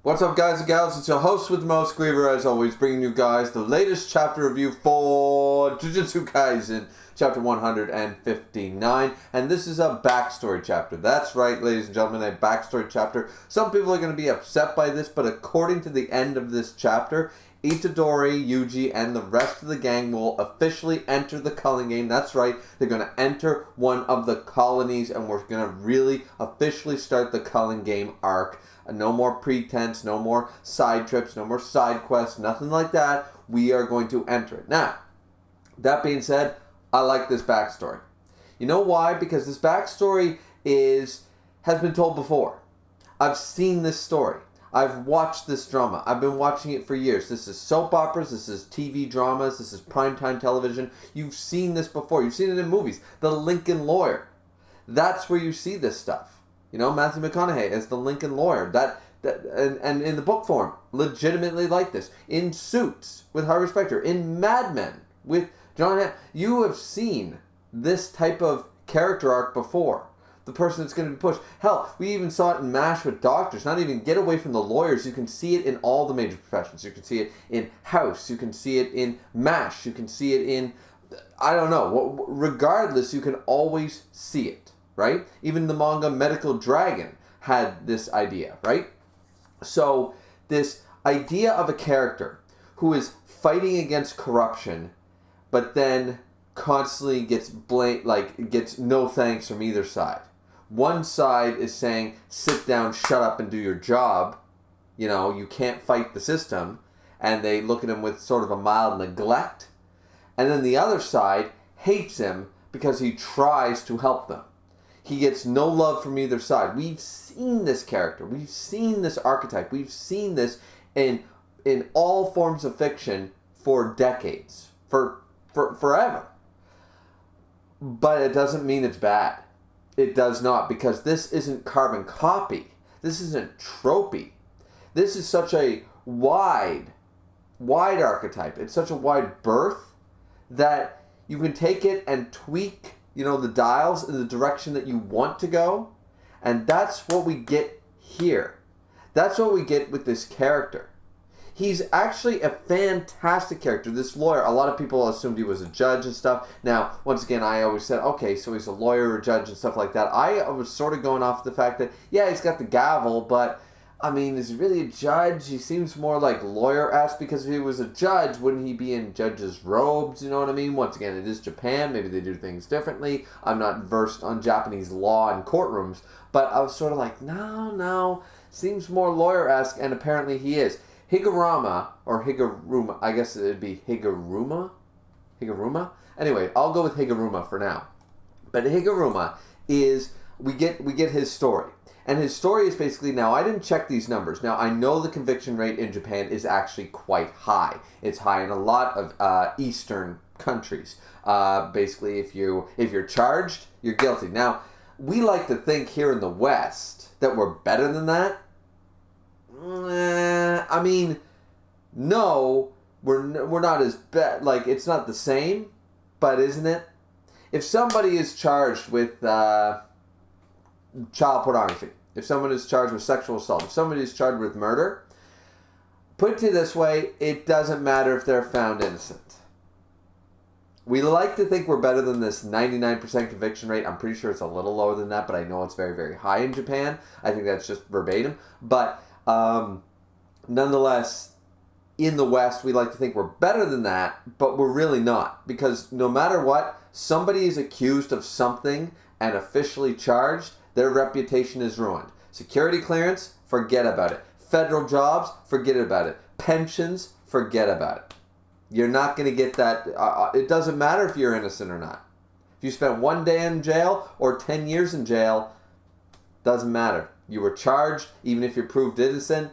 What's up, guys and gals? It's your host with the most, Griever, as always, bringing you guys the latest chapter review for Jujustu Kaisen, chapter 159, and this is a backstory chapter. That's right, ladies and gentlemen, a backstory chapter. Some people are going to be upset by this, but according to the end of this chapter, Itadori, Yuji, and the rest of the gang will officially enter the culling game. That's right, they're going to enter one of the colonies, and we're going to really officially start the culling game arc. No more pretense, no more side trips, no more side quests, nothing like that. We are going to enter it. Now, that being said, I like this backstory. You know why? Because this backstory has been told before. I've seen this story. I've watched this drama. I've been watching it for years. This is soap operas. This is TV dramas. This is primetime television. You've seen this before. You've seen it in movies. The Lincoln Lawyer. That's where you see this stuff. You know, Matthew McConaughey as the Lincoln Lawyer. And in the book form, legitimately like this. In Suits with Harvey Specter. In Mad Men with John Hamm. You have seen this type of character arc before. The person that's going to be pushed. Hell, we even saw it in MASH with doctors. Not even get away from the lawyers. You can see it in all the major professions. You can see it in House. You can see it in MASH. You can see it in, I don't know. Regardless, you can always see it. Right? Even the manga Medical Dragon had this idea, right? So this idea of a character who is fighting against corruption, but then constantly gets gets no thanks from either side. One side is saying, sit down, shut up, and do your job. You know, you can't fight the system. And they look at him with sort of a mild neglect. And then the other side hates him because he tries to help them. He gets no love from either side. We've seen this character. We've seen this archetype. We've seen this in all forms of fiction for decades. For forever. But it doesn't mean it's bad. It does not, because this isn't carbon copy. This isn't tropey. This is such a wide archetype. It's such a wide berth that you can take it and tweak, you know, the dials in the direction that you want to go. And that's what we get here. That's what we get with this character. He's actually a fantastic character. This lawyer, a lot of people assumed he was a judge and stuff. Now, once again, I always said, okay, so he's a lawyer or judge and stuff like that. I was sort of going off the fact that, yeah, he's got the gavel, but, I mean, is he really a judge? He seems more like lawyer-esque, because if he was a judge, wouldn't he be in judge's robes? You know what I mean? Once again, it is Japan. Maybe they do things differently. I'm not versed on Japanese law and courtrooms, but I was sort of like, no, seems more lawyer-esque, and apparently he is. Higuruma, or Higuruma, I guess it'd be Higuruma? Anyway, I'll go with Higuruma for now. But Higuruma is, we get his story. And his story is basically, now I didn't check these numbers. Now I know the conviction rate in Japan is actually quite high. It's high in a lot of Eastern countries. Basically, if you're charged, you're guilty. Now, we like to think here in the West that we're better than that. I mean, no, we're not as bad. Like, it's not the same, but isn't it? If somebody is charged with child pornography, if someone is charged with sexual assault, if somebody is charged with murder, put it to this way, it doesn't matter if they're found innocent. We like to think we're better than this 99% conviction rate. I'm pretty sure it's a little lower than that, but I know it's very, very high in Japan. I think that's just verbatim. But nonetheless, in the West, we like to think we're better than that, but we're really not. Because no matter what, somebody is accused of something and officially charged, their reputation is ruined. Security clearance, forget about it. Federal jobs, forget about it. Pensions, forget about it. You're not going to get that. It doesn't matter if you're innocent or not. If you spent 1 day in jail or 10 years in jail, doesn't matter. You were charged, even if you're proved innocent,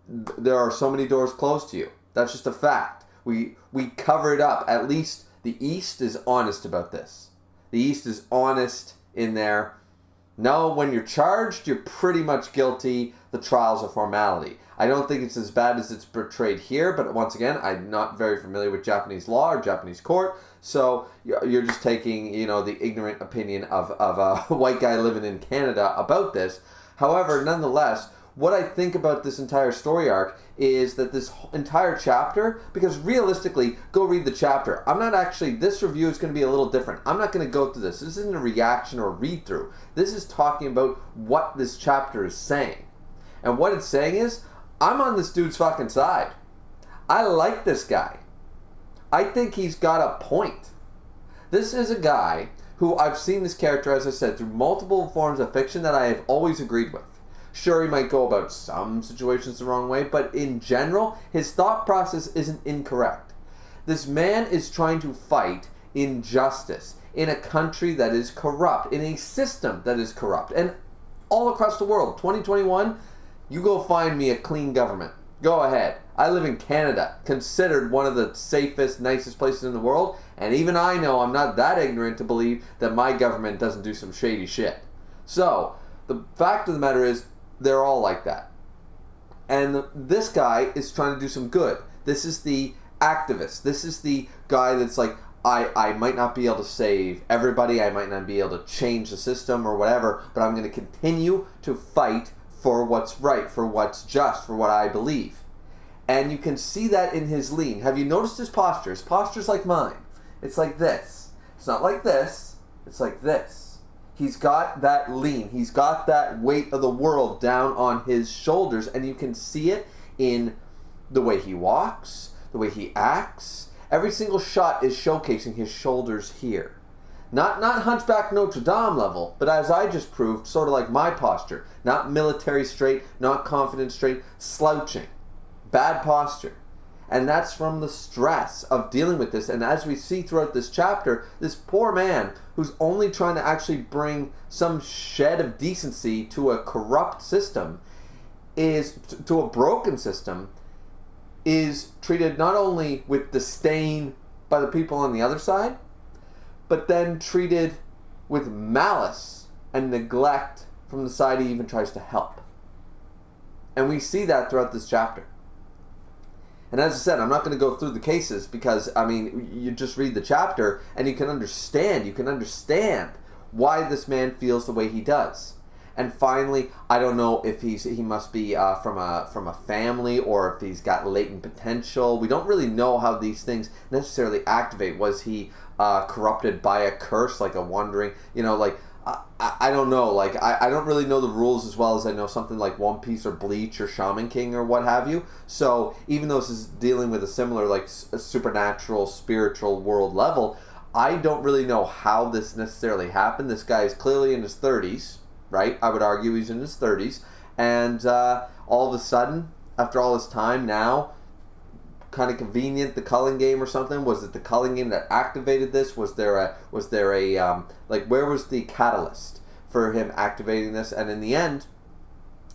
there are so many doors closed to you. That's just a fact. We cover it up. At least the East is honest about this. The East is honest in there. No, when you're charged, you're pretty much guilty. The trial's a formality. I don't think it's as bad as it's portrayed here, but once again, I'm not very familiar with Japanese law or Japanese court, so you're just taking, you know, the ignorant opinion of a white guy living in Canada about this. However, nonetheless, what I think about this entire story arc is that this entire chapter, because realistically, go read the chapter. I'm not actually, this review is going to be a little different. I'm not going to go through this. This isn't a reaction or a read-through. This is talking about what this chapter is saying. And what it's saying is, I'm on this dude's fucking side. I like this guy. I think he's got a point. This is a guy who I've seen this character, as I said, through multiple forms of fiction that I have always agreed with. Sure, he might go about some situations the wrong way, but in general, his thought process isn't incorrect. This man is trying to fight injustice in a country that is corrupt, in a system that is corrupt. And all across the world, 2021, you go find me a clean government. Go ahead. I live in Canada, considered one of the safest, nicest places in the world, and even I know I'm not that ignorant to believe that my government doesn't do some shady shit. So, the fact of the matter is, they're all like that. And this guy is trying to do some good. This is the activist. This is the guy that's like, I might not be able to save everybody, I might not be able to change the system or whatever, but I'm going to continue to fight for what's right, for what's just, for what I believe. And you can see that in his lean. Have you noticed his posture? His posture's like mine. It's like this. It's not like this. It's like this. He's got that lean. He's got that weight of the world down on his shoulders. And you can see it in the way he walks, the way he acts. Every single shot is showcasing his shoulders here. Not Hunchback Notre Dame level, but as I just proved, sort of like my posture. Not military straight, not confident straight, slouching. Bad posture. And that's from the stress of dealing with this. And as we see throughout this chapter, this poor man who's only trying to actually bring some shed of decency to a corrupt system, to a broken system, is treated not only with disdain by the people on the other side, but then treated with malice and neglect from the side he even tries to help. And we see that throughout this chapter. And as I said, I'm not going to go through the cases because, I mean, you just read the chapter and you can understand why this man feels the way he does. And finally, I don't know if he must be from a family or if he's got latent potential. We don't really know how these things necessarily activate. Was he corrupted by a curse, like a wandering, I don't know. Like, I don't really know the rules as well as I know something like One Piece or Bleach or Shaman King or what have you. So even though this is dealing with a similar, like, a supernatural, spiritual world level, I don't really know how this necessarily happened. This guy is clearly in his 30s, right? I would argue he's in his 30s. And all of a sudden, after all this time now, kind of convenient, the culling game or something? Was it the culling game that activated this? Was there a where was the catalyst for him activating this? And in the end,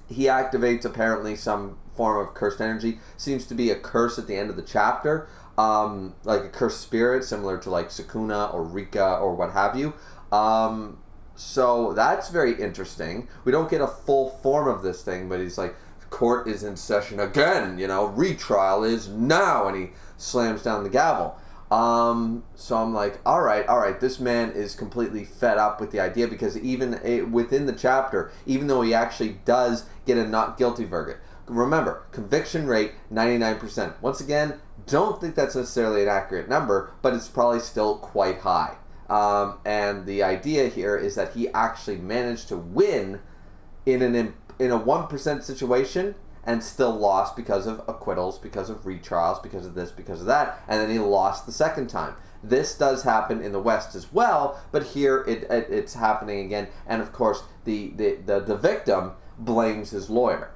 he activates apparently some form of cursed energy. Seems to be a curse at the end of the chapter, like a cursed spirit, similar to like Sukuna or Rika or what have you. So that's very interesting. We don't get a full form of this thing, but he's like, court is in session again, retrial is now, and he slams down the gavel. So I'm like, all right, this man is completely fed up with the idea, because even within the chapter, even though he actually does get a not guilty verdict, remember, conviction rate 99%. Once again, don't think that's necessarily an accurate number, but it's probably still quite high. And the idea here is that he actually managed to win in a 1% situation and still lost because of acquittals, because of retrials, because of this, because of that, and then he lost the second time. This does happen in the West as well, but here it's happening again, and of course the victim blames his lawyer.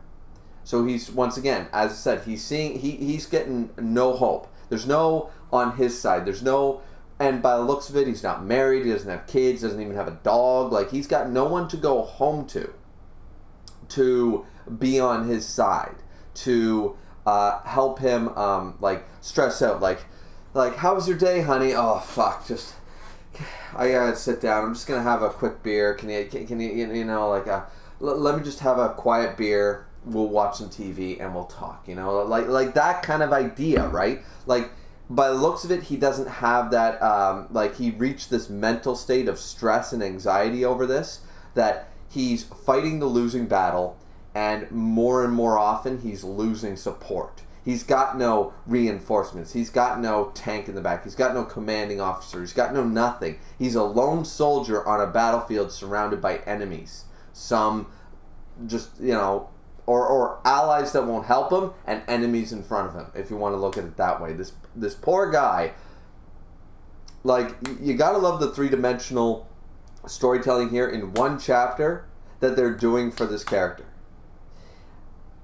So he's, once again, as I said, he's getting no hope. There's no on his side. There's no, and by the looks of it, he's not married, he doesn't have kids, doesn't even have a dog. Like, he's got no one to go home to be on his side, to help him stress out, like how was your day, honey? Oh fuck, just I gotta sit down, I'm just gonna have a quick beer, can you let me just have a quiet beer, we'll watch some TV and we'll talk, like that kind of idea, right? Like, by the looks of it, he doesn't have that, he reached this mental state of stress and anxiety over this, that he's fighting the losing battle, and more often he's losing support. He's got no reinforcements. He's got no tank in the back. He's got no commanding officer. He's got no nothing. He's a lone soldier on a battlefield surrounded by enemies. Some just, or allies that won't help him, and enemies in front of him, if you want to look at it that way. This poor guy, like, you gotta love the three-dimensional storytelling here in one chapter that they're doing for this character.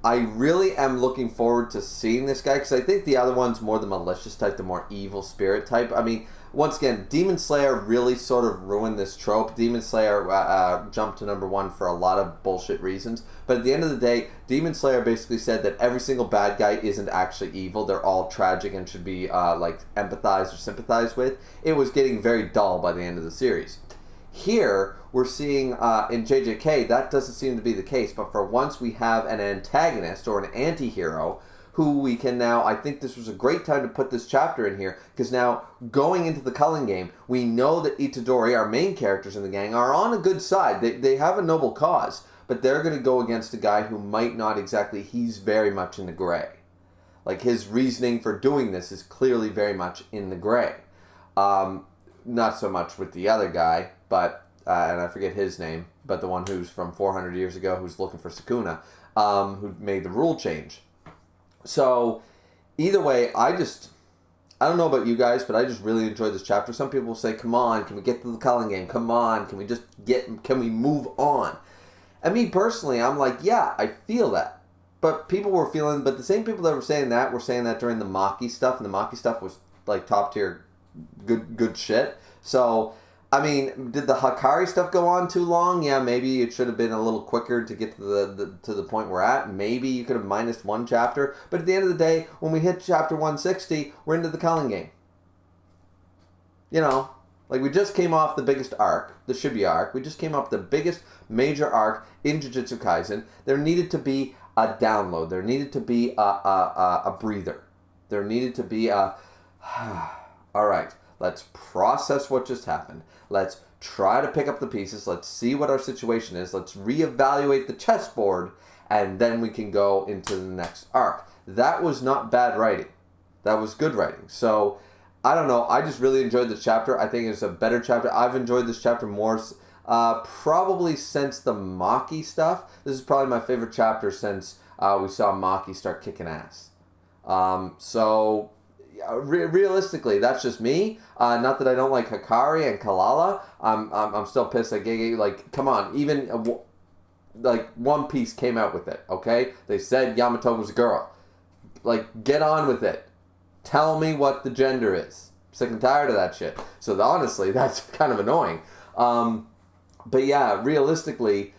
I really am looking forward to seeing this guy, because I think the other one's more the malicious type, the more evil spirit type. I mean, once again, Demon Slayer really sort of ruined this trope. Demon Slayer jumped to number 1 for a lot of bullshit reasons. But at the end of the day, Demon Slayer basically said that every single bad guy isn't actually evil. They're all tragic and should be empathized or sympathized with. It was getting very dull by the end of the series. Here, we're seeing in JJK, that doesn't seem to be the case. But for once, we have an antagonist or an anti-hero who we can now, I think this was a great time to put this chapter in here, because now, going into the Culling game, we know that Itadori, our main characters in the gang, are on a good side. They have a noble cause, but they're going to go against a guy who might not exactly, he's very much in the gray. Like, his reasoning for doing this is clearly very much in the gray. Not so much with the other guy, but, and I forget his name, but the one who's from 400 years ago, who's looking for Sukuna, who made the rule change. So, either way, I don't know about you guys, but I just really enjoyed this chapter. Some people say, come on, can we get to the Culling game? Come on, can we move on? And me personally, I'm like, yeah, I feel that. But the same people that were saying that during the Maki stuff, and the Maki stuff was like top tier good shit. So, I mean, did the Hakari stuff go on too long? Yeah, maybe it should have been a little quicker to get to the point we're at. Maybe you could have minus 1 chapter. But at the end of the day, when we hit chapter 160, we're into the Culling game. Like, we just came off the biggest arc, the Shibuya arc. We just came off the biggest major arc in Jujutsu Kaisen. There needed to be a download. There needed to be a breather. There needed to be a... All right, let's process what just happened. Let's try to pick up the pieces. Let's see what our situation is. Let's reevaluate the chessboard, and then we can go into the next arc. That was not bad writing. That was good writing. So, I don't know. I just really enjoyed this chapter. I think it's a better chapter. I've enjoyed this chapter more probably since the Maki stuff. This is probably my favorite chapter since we saw Maki start kicking ass. Realistically, that's just me. Not that I don't like Hakari and Kalala. I'm still pissed at Gege. Like, come on, even One Piece came out with it. Okay, they said Yamato was a girl. Like, get on with it. Tell me what the gender is. I'm sick and tired of that shit. So honestly, that's kind of annoying. But yeah, realistically,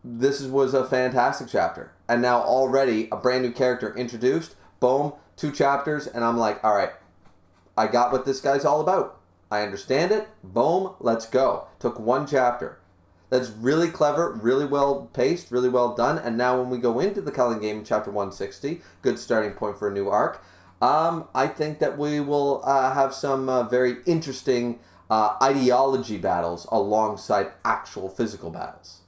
this was a fantastic chapter, and now already a brand new character introduced. Boom. 2 chapters, and I'm like, all right, I got what this guy's all about. I understand it. Boom, let's go. Took 1 chapter. That's really clever, really well paced, really well done. And now when we go into the Culling game in chapter 160, good starting point for a new arc, I think that we will have some very interesting ideology battles alongside actual physical battles.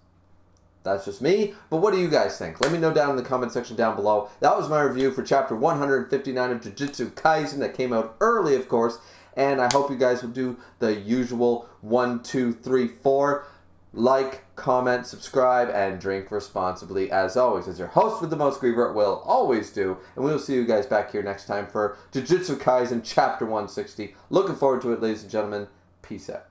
That's just me, but what do you guys think? Let me know down in the comment section down below. That was my review for chapter 159 of Jujutsu Kaisen that came out early, of course, and I hope you guys will do the usual 1, 2, 3, 4. Like, comment, subscribe, and drink responsibly, as always. As your host with the most, Griever will always do, and we will see you guys back here next time for Jujutsu Kaisen chapter 160. Looking forward to it, ladies and gentlemen. Peace out.